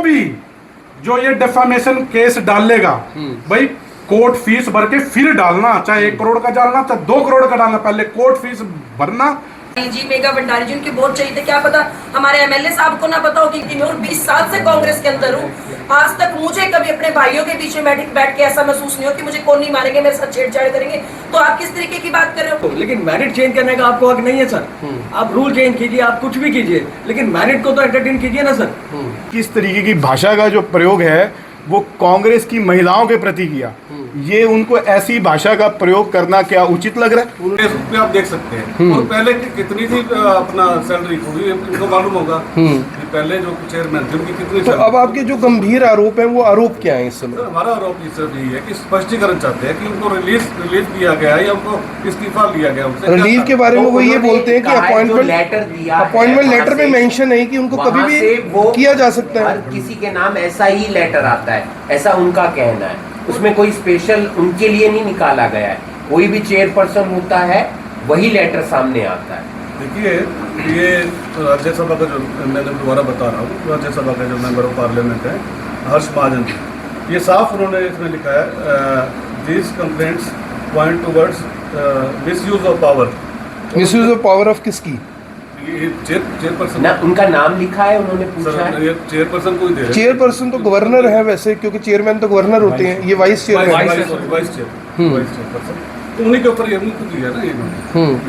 भी जो ये डिफेमेशन केस डालेगा भाई कोर्ट फीस भर के फिर डालना, चाहे 1 करोड़ का डालना चाहे 2 करोड़ का डालना, पहले कोर्ट फीस भरना। जी मेघा भंडारी जी उनके वोट चाहिए थे, क्या पता हमारे एमएलए साहब को ना पता हो कि मैं 20 साल से कांग्रेस के अंदर हूँ, आज तक मुझे कभी अपने भाइयों के बीच में बैठ के ऐसा महसूस नहीं हो कि मुझे कौन नहीं मारेंगे, मेरे साथ छेड़छाड़ करेंगे। तो आप किस तरीके की बात कर रहे हो? लेकिन मैरिट चेंज करने का आपको हक नहीं है सर। आप रूल चेंज कीजिए, आप कुछ भी कीजिए, लेकिन मैरिट को तो एंटरटेन कीजिए ना सर। किस तरीके की भाषा का जो प्रयोग है वो कांग्रेस की महिलाओं के प्रति किया, ये उनको ऐसी भाषा का प्रयोग करना क्या उचित लग रहा है? पे आप देख सकते हैं और पहले कितनी थी अपना सैलरी, इनको मालूम होगा कि पहले जो चेयरमैन थे उनकी कितनी। तो अब आपके जो गंभीर आरोप हैं वो आरोप क्या है इस समय? हमारा आरोप इस यही है कि स्पष्टीकरण चाहते हैं कि उनको रिलीज किया गया है या उनको इस्तीफा लिया गया उनसे। रिलीव के बारे में वो ये बोलते हैं कि अपॉइंटमेंट लेटर में मेंशन है कि उनको कभी भी किया जा सकता है, किसी के नाम ऐसा ही लेटर आता है, ऐसा उनका कहना है। उसमें कोई स्पेशल उनके लिए नहीं निकाला गया है, कोई भी चेयरपर्सन होता है वही लेटर सामने आता है। देखिए ये राज्यसभा का जो मैं दोबारा बता रहा हूँ, राज्यसभा का जो मेंबर ऑफ पार्लियामेंट है हर्ष महाजन, ये साफ उन्होंने इसमें लिखा है this complaints point towards misuse of power. Misuse of power of किसकी? चेयरपर्सन ना उनका नाम लिखा है, उन्होंने पूछा है। ये चेयरपर्सन को ही दे रहे हैं। चेयरपर्सन तो गवर्नर है वैसे, क्योंकि चेयरमैन तो गवर्नर होते हैं, ये वाइस चेयरमैन। वाइस चेयरपर्सन तो उन्हीं के ऊपर ये उनको दिया ना, ये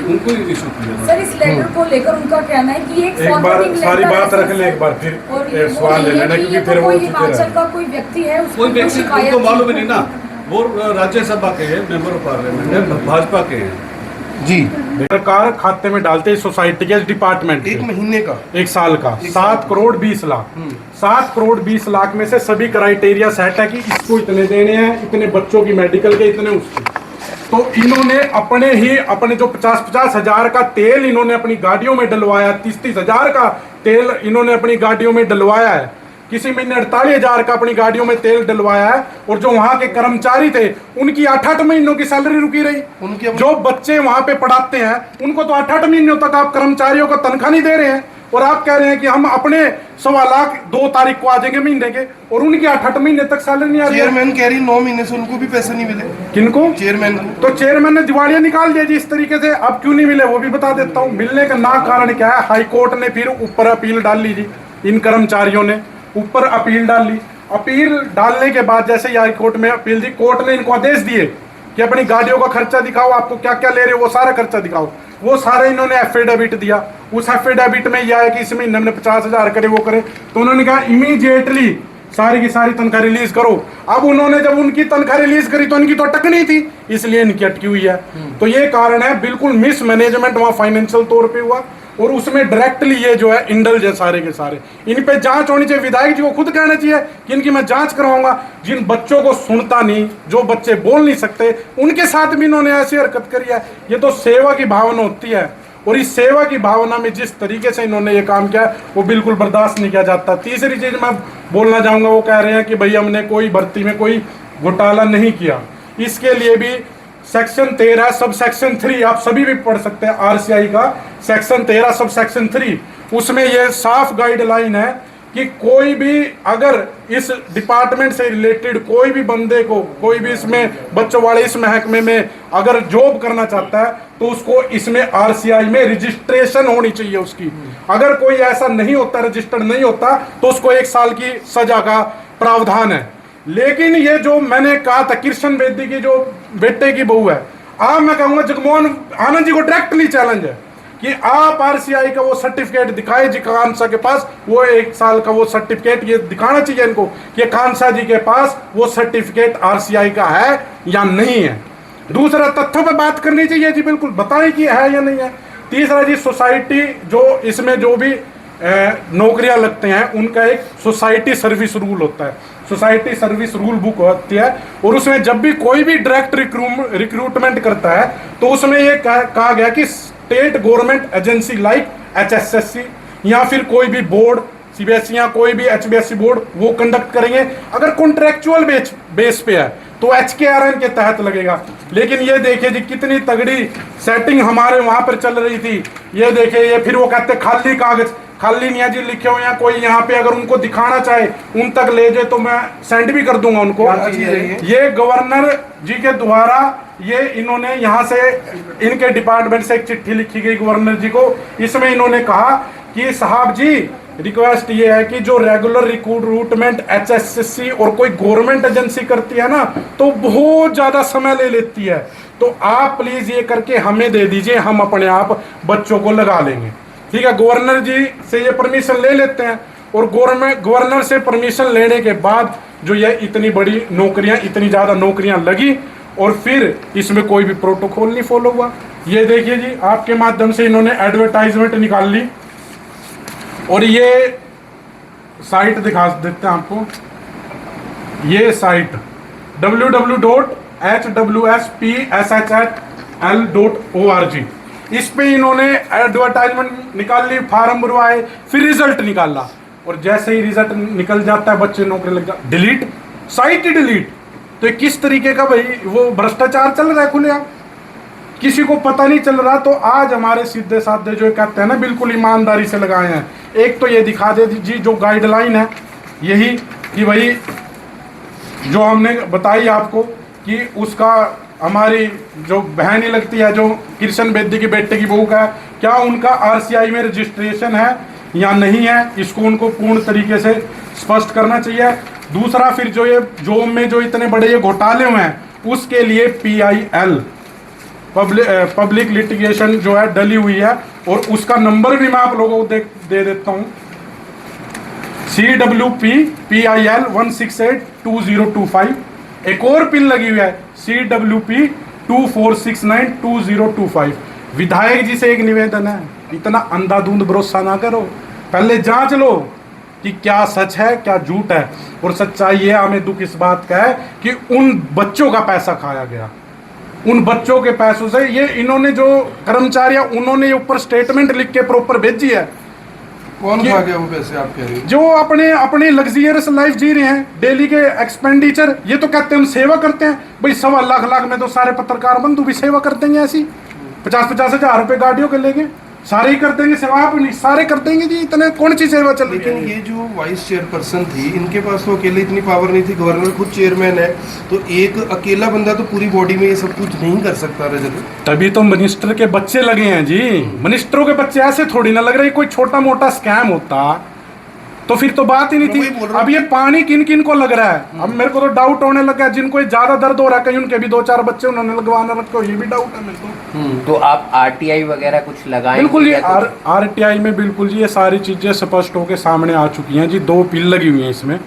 उनको ही इशू किया। सर इस लेटर को लेकर उनका कहना है कि एक बार सारी बात रख ले, एक बार फिर सवाल ले लेना, क्योंकि फिर वो हिमाचल का कोई व्यक्ति है कोई व्यक्ति उनको मालूम ही नहीं ना, वो राज्यसभा के हैं, मेंबर ऑफ पार्लियामेंट है, भाजपा के हैं जी। सरकार खाते में डालते हैं सोसाइटी के डिपार्टमेंट, 1 महीने का 1 साल का 7 करोड़ 20 लाख। 7 करोड़ 20 लाख में से सभी क्राइटेरिया सेट है कि इसको इतने देने हैं, इतने बच्चों की मेडिकल के, इतने उसके। तो इन्होंने अपने जो 50-50 हजार का तेल इन्होंने अपनी गाड़ियों में डलवाया, 30-30 हजार का तेल इन्होंने अपनी गाड़ियों में डलवाया है, किसी महीने 48,000 का अपनी गाड़ियों में तेल डलवाया है। और जो वहां के कर्मचारी थे उनकी 8-8 महीनों की सैलरी रुकी रही। जो बच्चे वहां पे पढ़ाते हैं उनको तो 8-8 महीनों तक आप कर्मचारियों को तनख्वाह नहीं दे रहे हैं, और आप कह रहे हैं कि हम अपने 1.25 लाख 2 तारीख को आ जाएंगे महीने के, और उनकी 8-8 महीने तक सैलरी नहीं आ रही। चेयरमैन कह रही 9 महीने से उनको भी पैसे नहीं मिले। किनको? चेयरमैन को। तो चेयरमैन ने दिवालियां निकाल दिया जी इस तरीके से। अब क्यों नहीं मिले वो भी बता देता हूँ। मिलने का ना कारण क्या है, हाई कोर्ट ने फिर ऊपर अपील डाल ली जी, इन कर्मचारियों ने ऊपर अपील डाल ली। अपील डालने के बाद जैसे ही हाई कोर्ट में अपील दी, कोर्ट ने इनको आदेश दिए कि अपनी गाड़ियों का खर्चा दिखाओ, आपको क्या क्या ले रहे हो वो सारा खर्चा दिखाओ। वो सारे इन्होंने एफिडेविट दिया। उस एफिडेविट में यह है कि इस महीने हमने 50,000 करे, वो करे। तो उन्होंने कहा इमीडिएटली सारी की सारी तनख्वाह रिलीज करो। अब उन्होंने जब उनकी तनख्वाह रिलीज करी तो इनकी तो अटकनी थी, इसलिए इनकी अटकी हुई है। तो ये कारण है, बिल्कुल मिसमैनेजमेंट वहाँ फाइनेंशियल तौर पे हुआ, और उसमें डायरेक्टली ये जो है इंडल्ज है सारे के सारे। इन पे जांच होनी चाहिए। विधायक जी को खुद कहना चाहिए कि इनकी मैं जांच करवाऊंगा। जिन बच्चों को सुनता नहीं, जो बच्चे बोल नहीं सकते, उनके साथ भी इन्होंने ऐसी हरकत करी है। ये तो सेवा की भावना होती है, और इस सेवा की भावना में जिस तरीके से इन्होंने ये काम किया वो बिल्कुल बर्दाश्त नहीं किया जाता। तीसरी चीज मैं बोलना चाहूंगा, वो कह रहे हैं कि भाई हमने कोई भर्ती में कोई घोटाला नहीं किया। इसके लिए भी सेक्शन 13 सब सेक्शन 3 आप सभी भी पढ़ सकते हैं, आरसीआई का सेक्शन 13 सब सेक्शन 3, उसमें यह साफ गाइडलाइन है कि कोई भी अगर इस डिपार्टमेंट से रिलेटेड कोई भी बंदे को, कोई भी इसमें बच्चों वाले इस महकमे में अगर जॉब करना चाहता है तो उसको इसमें आरसीआई में रजिस्ट्रेशन होनी चाहिए उसकी। अगर कोई ऐसा नहीं होता, रजिस्टर्ड नहीं होता, तो उसको 1 साल की सजा का प्रावधान है। लेकिन ये जो मैंने कहा था कृष्ण बेदी की जो बेटे की बहू है, आप मैं कहूंगा जगमोहन आनंद जी को डायरेक्टली चैलेंज है कि आप आरसीआई का वो सर्टिफिकेट दिखाए जी कांसा के पास, वो 1 साल का वो सर्टिफिकेट ये दिखाना चाहिए इनको कि कांसा जी के पास वो सर्टिफिकेट आरसीआई का है या नहीं है। दूसरा, तथ्यों पे बात करनी चाहिए जी, बिल्कुल बताएं कि है या नहीं है। तीसरा जी, सोसाइटी जो इसमें जो भी नौकरियां लगते हैं उनका एक सोसाइटी सर्विस रूल होता है, सोसाइटी सर्विस रूल बुक होती है, और उसमें जब भी कोई भी डायरेक्ट रिक्रूटमेंट करता है तो उसमें ये कहा गया कि state government agency like HSSC या फिर कोई भी बोर्ड, सीबीएसई या कोई भी एचबीएससी बोर्ड, वो कंडक्ट करेंगे। अगर कॉन्ट्रेक्चुअल बेस पे है तो एचकेआरएन के तहत लगेगा। लेकिन ये देखिए जी कितनी तगड़ी सेटिंग हमारे वहां पर चल रही थी। ये देखिए, ये फिर वो कहते खाली निया जी लिखे हुए हैं, कोई यहाँ पे अगर उनको दिखाना चाहे उन तक ले जाए तो मैं सेंड भी कर दूंगा उनको। ये गवर्नर जी के द्वारा ये इन्होंने यहाँ से इनके डिपार्टमेंट से एक चिट्ठी लिखी गई गवर्नर जी को। इसमें इन्होंने कहा कि साहब जी रिक्वेस्ट ये है कि जो रेगुलर रिक्रूटमेंट HSSC और कोई गवर्नमेंट एजेंसी करती है ना तो बहुत ज्यादा समय ले लेती है, तो आप प्लीज ये करके हमें दे दीजिए, हम अपने आप बच्चों को लगा लेंगे। ठीक है, गवर्नर जी से ये परमिशन ले लेते हैं और गवर्नर से परमिशन लेने के बाद जो ये इतनी बड़ी नौकरियां, इतनी ज्यादा नौकरियां लगी और फिर इसमें कोई भी प्रोटोकॉल नहीं फॉलो हुआ। ये देखिए जी, आपके माध्यम से इन्होंने एडवर्टाइजमेंट निकाल ली और ये साइट दिखा देते हैं आपको। ये साइट www.hwspshl.org, इस पे इन्होंने एडवर्टाइजमेंट निकाल ली, फार्म भरवाए, फिर रिजल्ट निकाला और जैसे ही रिजल्ट निकल जाता है बच्चे नौकरी लग जाता, डिलीट, साइट ही डिलीट। तो ये किस तरीके का भाई वो भ्रष्टाचार चल रहा है खुलेआम, किसी को पता नहीं चल रहा। तो आज हमारे सीधे साधे जो कहते हैं ना बिल्कुल ईमानदारी से लगाए हैं, एक तो ये दिखा दे जी जो गाइडलाइन है यही कि भाई जो हमने बताई आपको कि उसका हमारी जो बहन ही लगती है जो कृष्ण बेदी के बेटे की बहू का, क्या उनका RCI में रजिस्ट्रेशन है या नहीं है, इसको उनको पूर्ण तरीके से स्पष्ट करना चाहिए। दूसरा, फिर जो ये जॉब में जो इतने बड़े ये घोटाले हुए हैं उसके लिए PIL पब्लिक लिटिगेशन जो है डली हुई है और उसका नंबर भी मैं आप लोगों को दे देता हूं, CWP PIL 1682025। एक और पिन लगी हुई है CWP 24692025। विधायक जी से एक निवेदन है, इतना अंधाधुंध भरोसा ना करो, पहले जांच लो कि क्या सच है क्या झूठ है। और सच्चाई ये, हमें दुख इस बात का है कि उन बच्चों का पैसा खाया गया, उन बच्चों के पैसों से। ये इन्होंने जो कर्मचारी उन्होंने ये ऊपर स्टेटमेंट लिख के प्रॉपर भेजी है। कौन खा गया वो पैसे आप कह रहे हैं? जो अपने लग्जरियस लाइफ जी रहे हैं, डेली के एक्सपेंडिचर, ये तो कहते हैं हम सेवा करते हैं भाई, 1.25 लाख में तो सारे पत्रकार बंधु भी सेवा कर देंगे, ऐसी 50-50 हजार रुपए गाड़ियों के लेंगे, सारे ही कर देंगे सेवा, आप नहीं सारे कर देंगे जी, इतने कौन सी सेवा चल रही है। लेकिन ये जो वाइस चेयरपर्सन थी इनके पास तो अकेले इतनी पावर नहीं थी, गवर्नर खुद चेयरमैन है, तो एक अकेला बंदा तो पूरी बॉडी में ये सब कुछ नहीं कर सकता। रजत, तभी तो मिनिस्टर के बच्चे लगे हैं जी, मिनिस्टरों के बच्चे ऐसे थोड़ी ना लग रहे, कोई छोटा मोटा स्कैम होता तो फिर तो बात ही नहीं थी। अब ये पानी किन किन को लग रहा है, अब मेरे को तो डाउट होने लगा, जिनको ज्यादा दर्द हो रहा है कहीं उनके भी 2-4 बच्चे उन्होंने लगवाना रखे हो, ये भी डाउट है मेरे को। तो आप RTI वगैरह कुछ लगाएंगे? बिल्कुल ये RTI में बिल्कुल जी ये सारी चीजें स्पष्ट होकर सामने आ चुकी हैं जी। 2 पिल लगी हुई हैं इसमें,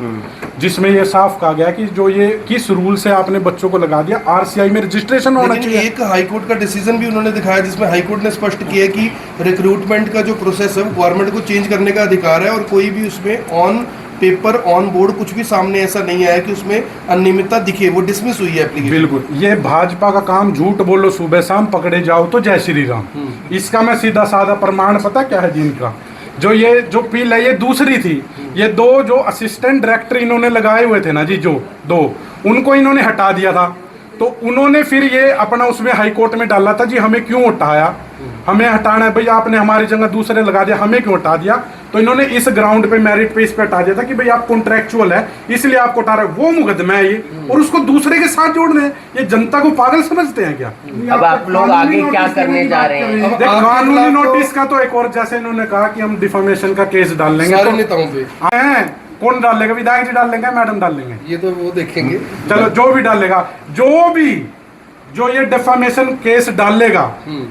जिसमें ये साफ कहा गया कि जो ये किस रूल से आपने बच्चों को लगा दिया, RCI में रजिस्ट्रेशन होना चाहिए। एक हाईकोर्ट का डिसीजन भी उन्होंने दिखाया जिसमें हाईकोर्ट ने स्पष्ट किया कि रिक्रूटमेंट का जो प्रोसेस है गवर्नमेंट को चेंज करने का अधिकार है और कोई भी उसमें ऑन पेपर ऑन बोर्ड कुछ भी सामने ऐसा नहीं आया कि उसमें अनियमितता दिखे, वो डिसमिस हुई है एप्लीकेशन। बिल्कुल, ये भाजपा का काम, झूठ बोलो सुबह शाम, पकड़े जाओ तो जय श्री राम। इसका मैं सीधा साधा प्रमाण पता क्या है जिनका, जो ये जो पिल है ये दूसरी थी, ये 2 जो असिस्टेंट डायरेक्टर इन्होंने लगाए हुए थे ना जी, जो 2 उनको इन्होंने हटा दिया था, तो उन्होंने फिर ये अपना उसमें हाईकोर्ट में डाला था जी हमें क्यों हटाया, हमें हटाना है भाई, आपने हमारी जगह दूसरे लगा दिया, हमें क्यों हटा दिया। तो इन्होंने इस ग्राउंड पे मेरिट पे इस पे हटा दिया था कि भाई आप कॉन्ट्रैक्चुअल है इसलिए आपको हटा रहे, वो मुकदमा है ये, और उसको दूसरे के साथ जोड़ रहे हैं। ये जनता को पागल समझते हैं क्या? अब आप लोग आगे क्या करने जा रहे हैं? कानूनी नोटिस का तो एक और, जैसे इन्होंने कहा कि हम डिफेमेशन का केस डाल लेंगे, सारे नेताओं पे कौन डालेगा? विधायक जी डाल लेंगे, मैडम डाल लेंगे, ये तो वो देखेंगे। चलो जो भी डालेगा, जो ये डिफेमेशन केस डालेगा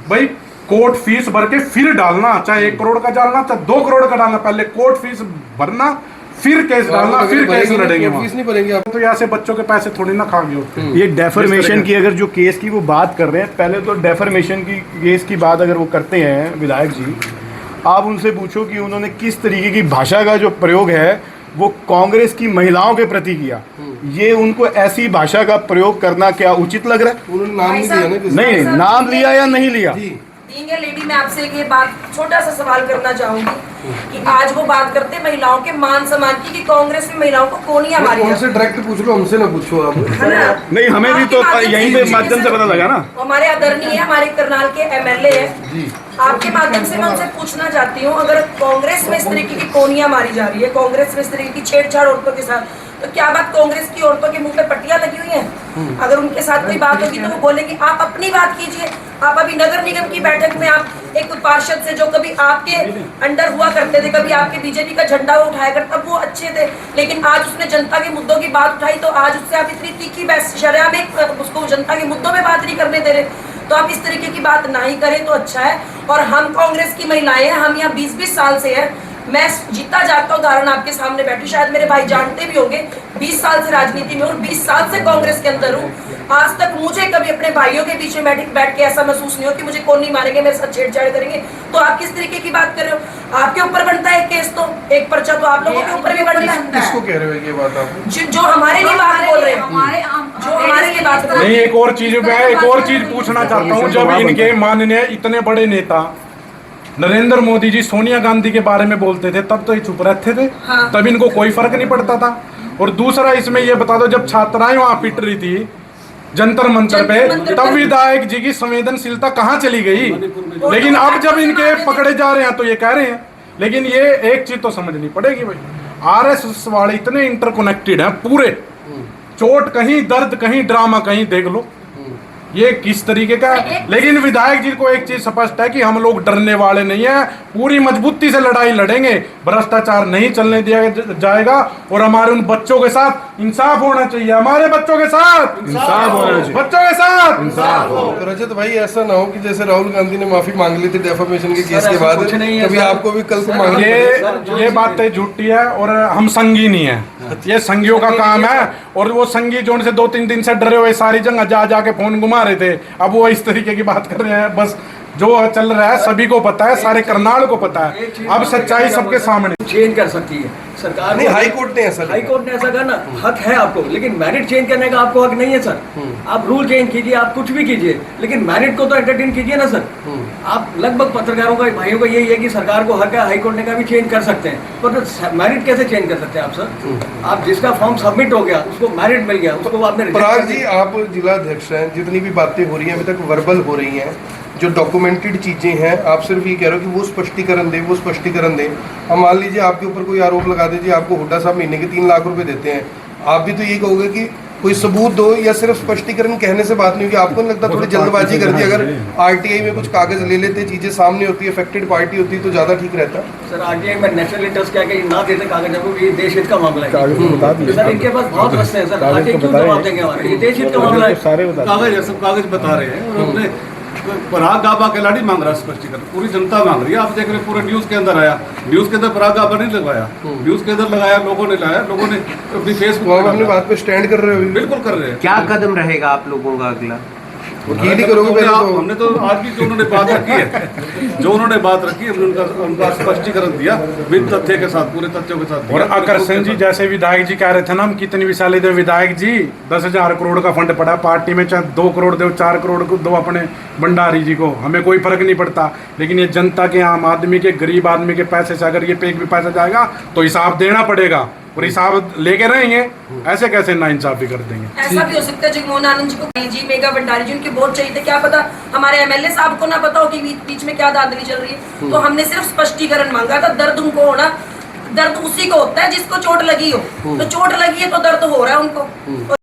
भाई कोर्ट फीस भर के फिर डालना, चाहे 1 करोड़ का डालना चाहे 2 करोड़ का डालना, पहले कोर्ट फीस भरना फिर केस डालना, फिर केस लड़ेंगे। फीस नहीं भरेंगे आप तो ऐसे बच्चों के पैसे थोड़ी ना खाओगे होते। ये डेफर्मेशन की अगर जो केस की वो बात कर रहे हैं, पहले तो डेफर्मेशन की केस की बात अगर वो करते हैं विधायक जी, आप उनसे पूछो कि उन्होंने किस तरीके की भाषा का जो प्रयोग है वो कांग्रेस की महिलाओं के प्रति किया, ये उनको ऐसी भाषा का प्रयोग करना क्या उचित लग रहा है? उन्होंने नाम नहीं दिया ना किसी? नहीं, नाम लिया या नहीं लिया, बीइंग ए लेडी मैं आपसे एक ये बात छोटा सा सवाल करना चाहूंगी कि आज वो बात करते हैं महिलाओं के मान सम्मान की कि कांग्रेस में महिलाओं को कोनियां मारी उनसे डायरेक्ट पूछ लो, हमसे ना पूछो आप। है ना? नहीं, हमें भी तो आपके यहीं पे माध्यम से पता लगा ना। हमारे आदरणीय हमारे करनाल के एमएलए है, आपके माध्यम से मैं उनसे पूछना चाहती हूँ, अगर कांग्रेस में इस तरीके की कोनियां मारी जा रही है, कांग्रेस में इस तरीके की छेड़छाड़ औरतों के साथ, तो क्या बात कांग्रेस की औरतों के मुंह पे पट्टियां लगी हुई हैं? अगर उनके साथ कोई बात होगी तो वो बोलेंगे आप अपनी बात कीजिए। आप अभी नगर निगम की बैठक में आप एक पार्षद से जो कभी आपके अंडर हुआ करते थे, कभी आपके बीजेपी का झंडा वो उठाया करता, तब वो अच्छे थे, लेकिन आज उसने जनता के मुद्दों की बात उठाई तो आज उससे आप इतनी तीखी बहस शर्म एक उसको जनता के मुद्दों में बात नहीं करने दे रहे। तो आप इस तरीके की बात ना ही करें तो अच्छा है। और हम कांग्रेस की महिलाएं हैं, हम यहाँ 20-20 साल से हैं। मैं जीता जागता उदाहरण आपके सामने बैठी, शायद मेरे भाई जानते भी होंगे, 20 साल से राजनीति में और 20 साल से कांग्रेस के अंदर हूँ। आज तक मुझे कभी अपने भाइयों के बीच में बैठ के ऐसा महसूस नहीं हो कि मुझे कौन नहीं मारेंगे, मेरे साथ छेड़छाड़ करेंगे। तो आप किस तरीके की बात कर रहे हो? आपके ऊपर बनता है केस, तो एक पर्चा तो आप लोगों के ऊपर भी बनता है। किसको कह रहे हो ये बात आप? जो हमारे लिए बात बोल रहे हैं, जो हमारे लिए बात कर रहे नहीं, हैं। एक और चीज मैं एक और चीज पूछना चाहता हूँ। जब इनके माननीय इतने बड़े नेता नरेंद्र मोदी जी सोनिया गांधी के बारे में बोलते थे, तब तो ये चुप रहते थे, हाँ। तब इनको कोई फर्क नहीं पड़ता था। और दूसरा इसमें ये बता दो, जब छात्राएं वहां पिट रही थी जंतर मंतर पे, तब विधायक जी की संवेदनशीलता कहाँ चली गई? लेकिन अब जब इनके पकड़े जा रहे हैं तो ये कह रहे हैं। लेकिन ये एक चीज तो समझनी पड़ेगी भाई, आरएसएस वाले इतने इंटरकनेक्टेड हैं पूरे, चोट कहीं, दर्द कहीं, ड्रामा कहीं, देख लो ये किस तरीके का है। लेकिन विधायक जी को एक चीज स्पष्ट है कि हम लोग डरने वाले नहीं है, पूरी मजबूती से लड़ाई लड़ेंगे, भ्रष्टाचार नहीं चलने दिया जाएगा और हमारे उन बच्चों के साथ इंसाफ होना चाहिए, हमारे बच्चों के साथ इंसाफ होना चाहिए, बच्चों के साथ इंसाफ हो। तो रजत भाई ऐसा ना हो कि जैसे राहुल गांधी ने माफी मांग ली थी डेफामेशन के केस के बाद, कुछ नहीं है कभी सर। आपको भी कल को मांगनी पड़े। ये बातें झूठी है और हम संगी नहीं है, ये संगियों का काम है। और वो संगी जो उनसे 2-3 दिन से डरे हुए सारी जगह जा जाके फोन घुमा रहे थे, अब वो इस तरीके की बात कर रहे हैं। बस जो चल रहा है सभी को पता है, सारे करनाल को पता है, अब सच्चाई सबके सामने। चेंज कर सकती है सरकार। नहीं, हाई कोर्ट ने ऐसा हाई कोर्ट ने ऐसा करना हक है आपको, लेकिन मैरिट चेंज करने का आपको हक नहीं है सर। आप रूल चेंज कीजिए, आप कुछ भी कीजिए, लेकिन मैरिट को तो एंटरटेन कीजिए ना सर। आप लगभग पत्रकारों का, भाइयों का यही है कि सरकार को हक है, हाई कोर्ट ने का भी चेंज कर सकते हैं, पर मैरिट कैसे चेंज कर सकते हैं आप सर? आप जिसका फॉर्म सबमिट हो गया, उसको मैरिट मिल गया, उसको आपने पराग जी, आप जिला अध्यक्ष हैं, जितनी भी बातें हो रही हैं अभी तक वर्बल हो रही हैं, जो डॉक्यूमेंटेड चीज़ें हैं, आप सिर्फ ये कह रहे हो कि वो स्पष्टीकरण दें, वो स्पष्टीकरण दें। अब मान लीजिए आपके ऊपर कोई आरोप लगा दीजिए, आपको हुड्डा साहब महीने के 3 लाख रुपए देते हैं, आप भी तो ये कहोगे कि कोई सबूत दो, या सिर्फ स्पष्टीकरण कहने से बात नहीं होगी? आपको नहीं लगता थोड़ी जल्दबाजी कर दी? अगर आरटीआई में कुछ कागज ले लेते, चीज़ें सामने होती, अफेक्टेड पार्टी होती, तो ज़्यादा ठीक रहता। सर आरटीआई में नेशनल इंटरेस्ट क्या कि ना देते कागज को, ये देश हित का मामला है सर। इनके पास बहुत रस्ते हैं सर, आरटीआई क्यों जवाब देंगे हमारे? ये देश हित का मामला है। कागज है, सब कागज बता रहे हैं। और अपने पराग गाबा के लाड़ी मांग रहा है स्पष्टीकरण, पूरी जनता मांग रही है। आप देख रहे पूरे न्यूज के अंदर आया, न्यूज के अंदर पराग गाबा नहीं लगवाया, न्यूज के अंदर लगाया, लोगों ने लाया, लोगों ने अपनी फेसबुक आप अपनी बात पे स्टैंड कर रहे हो? बिल्कुल कर रहे हैं। क्या कदम रहेगा आप लोगों का अगला? वकील ही करोगे पहले तो? हमने तो आज की जो उन्होंने बात रखी है, जो उन्होंने बात रखी है, हमने उनका स्पष्टीकरण दिया बिन तथ्य के साथ, पूरे तथ्यों के साथ। और आकर्षण जी जैसे विधायक जी कह रहे थे ना, हम कितनी विशाली दे विधायक जी, 10,000 करोड़ का फंड पड़ा पार्टी में, चाहे 2 करोड़ दो, 4 करोड़ दो अपने भंडारी जी को, हमें कोई फर्क नहीं पड़ता। लेकिन ये जनता के, आम आदमी के, गरीब आदमी के पैसे से अगर ये पे भी पैसा जाएगा तो हिसाब देना पड़ेगा, और हिसाब लेके रहेंगे, ऐसे कैसे नाइंसाफी कर देंगे? ऐसा भी हो सकता है जगमोहन आनंद जी को जी मेगा भंडारी जी उनके वोट चाहिए थे, क्या पता हमारे एमएलए साहब को ना पता हो कि बीच में क्या दादरी चल रही है। तो हमने सिर्फ स्पष्टीकरण मांगा था। दर्द उनको होना, दर्द उसी को होता है जिसको चोट लगी हो, तो चोट लगी है तो दर्द हो रहा है उनको।